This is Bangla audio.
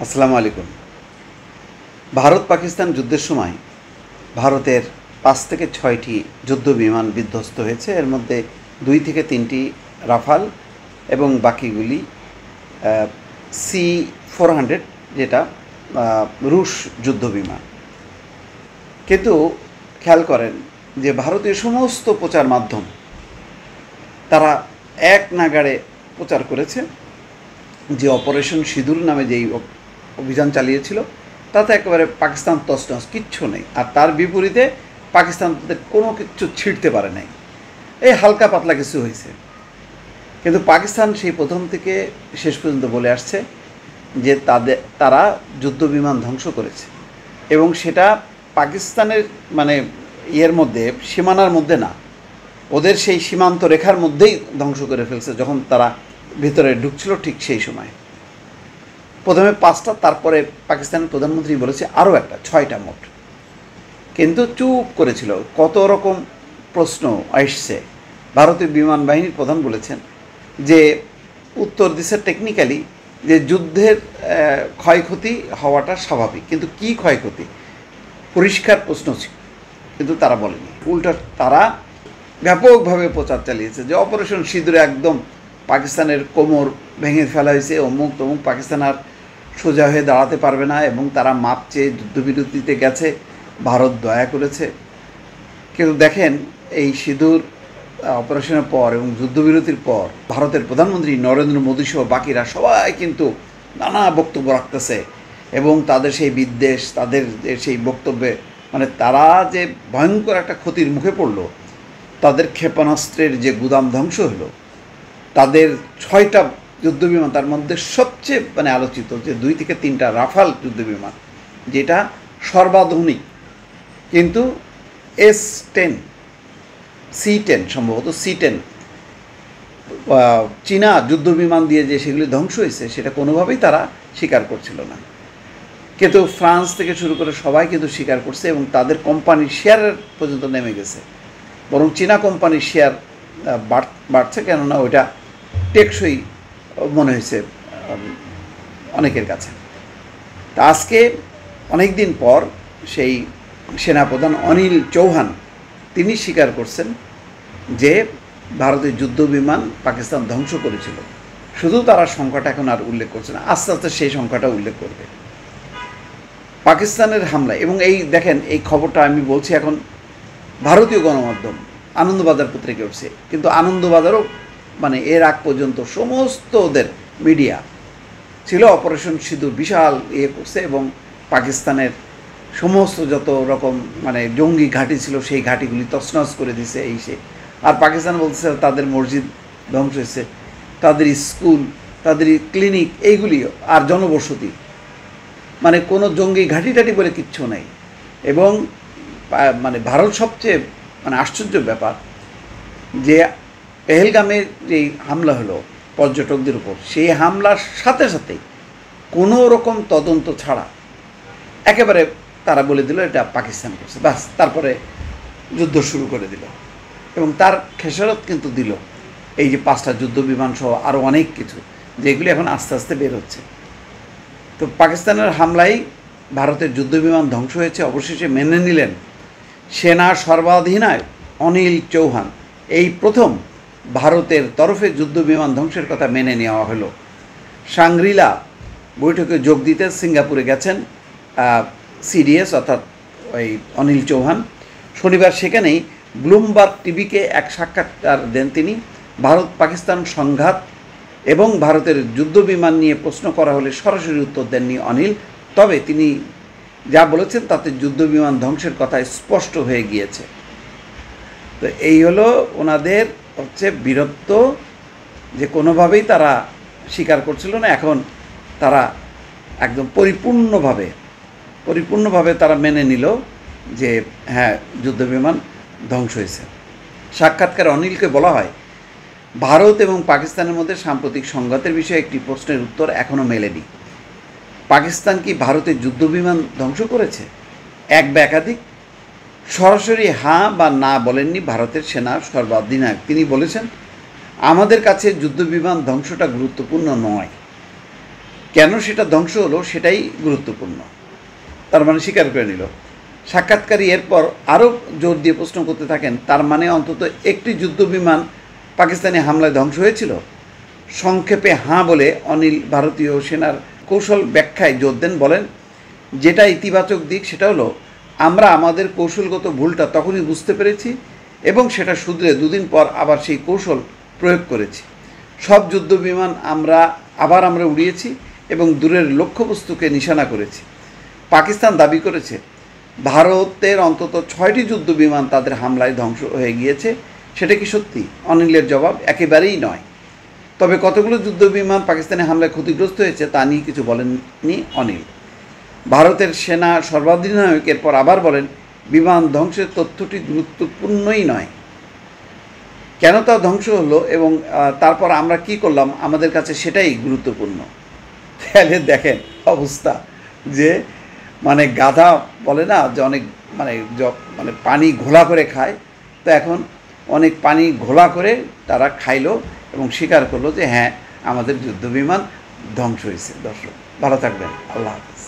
আসসালামু আলাইকুম। ভারত পাকিস্তান যুদ্ধের সময় ভারতের ৫ থেকে ৬টি যুদ্ধ বিমান বিধ্বস্ত হয়েছে। এর মধ্যে ২ থেকে ৩টি রাফাল এবং বাকিগুলি C-400 যেটা রুশ যুদ্ধ বিমান। কিন্তু খেয়াল করেন যে ভারতীয় সমস্ত প্রচার মাধ্যম তারা এক নাগাড়ে প্রচার করেছে যে অপারেশন সিঁদুর নামে যেই অভিযান চালিয়েছিল তাতে একেবারে পাকিস্তান তছনছ, কিচ্ছু নেই। আর তার বিপরীতে পাকিস্তান তাদের কোনো কিছু ছিঁড়তে পারে নাই, এই হালকা পাতলা কিছু হয়েছে। কিন্তু পাকিস্তান সেই প্রথম থেকে শেষ পর্যন্ত বলে আসছে যে তারা যুদ্ধ বিমান ধ্বংস করেছে এবং সেটা পাকিস্তানের ইয়ের মধ্যে, সীমানার মধ্যে না, ওদের সেই সীমান্ত রেখার মধ্যেই ধ্বংস করে ফেলছে। যখন তারা ভিতরে ঢুকছিল ঠিক সেই সময় প্রথমে 5টা, তারপরে পাকিস্তানের প্রধানমন্ত্রী বলেছে আরও একটা, 6টা মোট। কিন্তু চুপ করেছিল। কত রকম প্রশ্ন আসছে। ভারতীয় বিমান বাহিনীর প্রধান বলেছেন যে উত্তর দিচ্ছে টেকনিক্যালি যে যুদ্ধের ক্ষয়ক্ষতি হওয়াটা স্বাভাবিক, কিন্তু কি ক্ষয়ক্ষতি পরিষ্কার প্রশ্ন ছিল, কিন্তু তারা বলেনি। উল্টা তারা ব্যাপকভাবে প্রচার চালিয়েছে যে অপারেশন সিঁদুরে একদম পাকিস্তানের কোমর ভেঙে ফেলা হয়েছে, অমুক তমুক, পাকিস্তান আর সোজা হয়ে দাঁড়াতে পারবে না এবং তারা মাপ চেয়ে যুদ্ধবিরতিতে গেছে, ভারত দয়া করেছে। কিন্তু দেখেন এই সিঁদুর অপারেশনের পর এবং যুদ্ধবিরতির পর ভারতের প্রধানমন্ত্রী নরেন্দ্র মোদী সহ বাকিরা সবাই কিন্তু নানা বক্তব্য রাখতেছে এবং তাদের সেই বিদ্বেষ, তাদের সেই বক্তব্যে তারা যে ভয়ঙ্কর একটা ক্ষতির মুখে পড়লো, তাদের ক্ষেপণাস্ত্রের যে গুদাম ধ্বংস হলো, তাদের 6টা যুদ্ধবিমান, তার মধ্যে সবচেয়ে আলোচিত যে 2 থেকে 3টা রাফাল যুদ্ধবিমান, যেটা সর্বাধুনিক, কিন্তু S-10 C-10 সম্ভবত C-10 চীনা যুদ্ধবিমান দিয়ে যে সেগুলি ধ্বংস হয়েছে সেটা কোনোভাবেই তারা স্বীকার করছিল না। কিন্তু ফ্রান্স থেকে শুরু করে সবাই কিন্তু স্বীকার করছে এবং তাদের কোম্পানির শেয়ারের পর্যন্ত নেমে গেছে। বরং চীনা কোম্পানির শেয়ার বাড়ছে, কেননা ওইটা টেকসই মনে হয়েছে অনেকের কাছে। তা আজকে অনেক দিন পর সেই সেনাপ্রধান অনিল চৌহান তিনি স্বীকার করছেন যে ভারতের যুদ্ধ বিমান পাকিস্তান ধ্বংস করেছিল। শুধু তারা সংখ্যাটা এখন আর উল্লেখ করছে না, আস্তে আস্তে সেই সংখ্যাটা উল্লেখ করবে। পাকিস্তানের হামলা এবং এই দেখেন, এই খবরটা আমি বলছি এখন ভারতীয় গণমাধ্যম আনন্দবাজার পত্রিকা উঠছে, কিন্তু আনন্দবাজারও এর আগ পর্যন্ত সমস্ত ওদের মিডিয়া ছিল অপারেশন সিঁদুর বিশাল করছে এবং পাকিস্তানের সমস্ত যত রকম জঙ্গি ঘাঁটি ছিল সেই ঘাঁটিগুলি তছনছ করে দিছে এই সে। আর পাকিস্তান বলছে তাদের মসজিদ ধ্বংস হয়েছে, তাদের স্কুল, তাদের ক্লিনিক, এইগুলিও, আর জনবসতি, কোনো জঙ্গি ঘাঁটি টাটি বলে কিচ্ছু নেই। এবং ভারত সবচেয়ে আশ্চর্য ব্যাপার যে পেহেলগামের যেই হামলা হলো পর্যটকদের উপর, সেই হামলার সাথে সাথে কোনো রকম তদন্ত ছাড়া একেবারে তারা বলে দিল এটা পাকিস্তান করছে, ব্যাস। তারপরে যুদ্ধ শুরু করে দিল এবং তার খেসারত কিন্তু দিল এই যে 5টা যুদ্ধ বিমান সহ আরও অনেক কিছু, যেগুলি এখন আস্তে আস্তে বের হচ্ছে। তো পাকিস্তানের হামলায় ভারতের যুদ্ধ বিমান ধ্বংস হয়েছে অবশেষে মেনে নিলেন সেনা সর্বাধিনায়ক অনিল চৌহান। এই প্রথম ভারতের তরফে যুদ্ধ বিমান ধ্বংসের কথা মেনে নেওয়া হলো। শাংরিলা বৈঠকে যোগ দিতে সিঙ্গাপুরে গেছেন CDS অর্থাৎ ওই অনিল চৌহান। শনিবার সেখানেই ব্লুমবার্গ টিভিকে এক সাক্ষাৎকার দেন তিনি। ভারত পাকিস্তান সংঘাত এবং ভারতের যুদ্ধ বিমান নিয়ে প্রশ্ন করা হলে সরাসরি উত্তর দেননি অনিল, তবে তিনি যা বলেছেন তাতে যুদ্ধ বিমান ধ্বংসের কথা স্পষ্ট হয়ে গিয়েছে। তো এই হলো ওনাদের বীরত্ব, যে কোনোভাবেই তারা স্বীকার করছিল না, এখন তারা একদম পরিপূর্ণভাবে তারা মেনে নিল যে হ্যাঁ, যুদ্ধ বিমান ধ্বংস হয়েছে। সাক্ষাৎকারে অনিলকে বলা হয়, ভারত এবং পাকিস্তানের মধ্যে সাম্প্রতিক সংঘাতের বিষয়ে একটি প্রশ্নের উত্তর এখনও মেলেনি। পাকিস্তান কি ভারতের যুদ্ধ বিমান ধ্বংস করেছে, এক বা একাধিক? সরাসরি হ্যাঁ বা না বলেননি ভারতের সেনা সর্বাধিনায়ক। তিনি বলেছেন, আমাদের কাছে যুদ্ধবিমান ধ্বংসটা গুরুত্বপূর্ণ নয়। কেন সেটা ধ্বংস হলো সেটাই গুরুত্বপূর্ণ। তার মানে স্বীকার করে নিল। সাক্ষাৎকারী এরপর আরও জোর দিয়ে প্রশ্ন করতে থাকেন, তার মানে অন্তত একটি যুদ্ধবিমান পাকিস্তানি হামলায় ধ্বংস হয়েছিল? সংক্ষেপে হাঁ বলে অনিল ভারতীয় সেনার কৌশল ব্যাখ্যায় জোর দেন, বলেন, যেটা ইতিবাচক দিক সেটা হলো আমরা আমাদের কৌশলগত ভুলটা তখনই বুঝতে পেরেছি এবং সেটা শুধরে দুদিন পর আবার সেই কৌশল প্রয়োগ করেছি। সব যুদ্ধবিমান আমরা উড়িয়েছি এবং দূরের লক্ষ্যবস্তুকে নিশানা করেছি। পাকিস্তান দাবি করেছে ভারতের অন্তত 6টি যুদ্ধবিমান তাদের হামলায় ধ্বংস হয়ে গিয়েছে। সেটা কি সত্যি? অনিলের জবাব, একেবারেই নয়। তবে কতগুলো যুদ্ধবিমান পাকিস্তানি হামলায় ক্ষতিগ্রস্ত হয়েছে তা নিয়ে কিছু বলেননি অনিল। ভারতের সেনা সর্বাধিনায়ক এরপর আবার বলেন, বিমান ধ্বংসের তথ্যটি গুরুত্বপূর্ণই নয়, কেন তা ধ্বংস হলো এবং তারপর আমরা কি করলাম আমাদের কাছে সেটাই গুরুত্বপূর্ণ। তাহলে দেখেন অবস্থা, যে মানে গাধা বলে না যে অনেক মানে পানি ঘোলা করে খায়, তো এখন অনেক পানি ঘোলা করে তারা খাইলো এবং স্বীকার করলো যে হ্যাঁ আমাদের যুদ্ধবিমান ধ্বংস হয়েছে। দর্শক ভালো থাকবেন, আল্লাহ হাফেজ।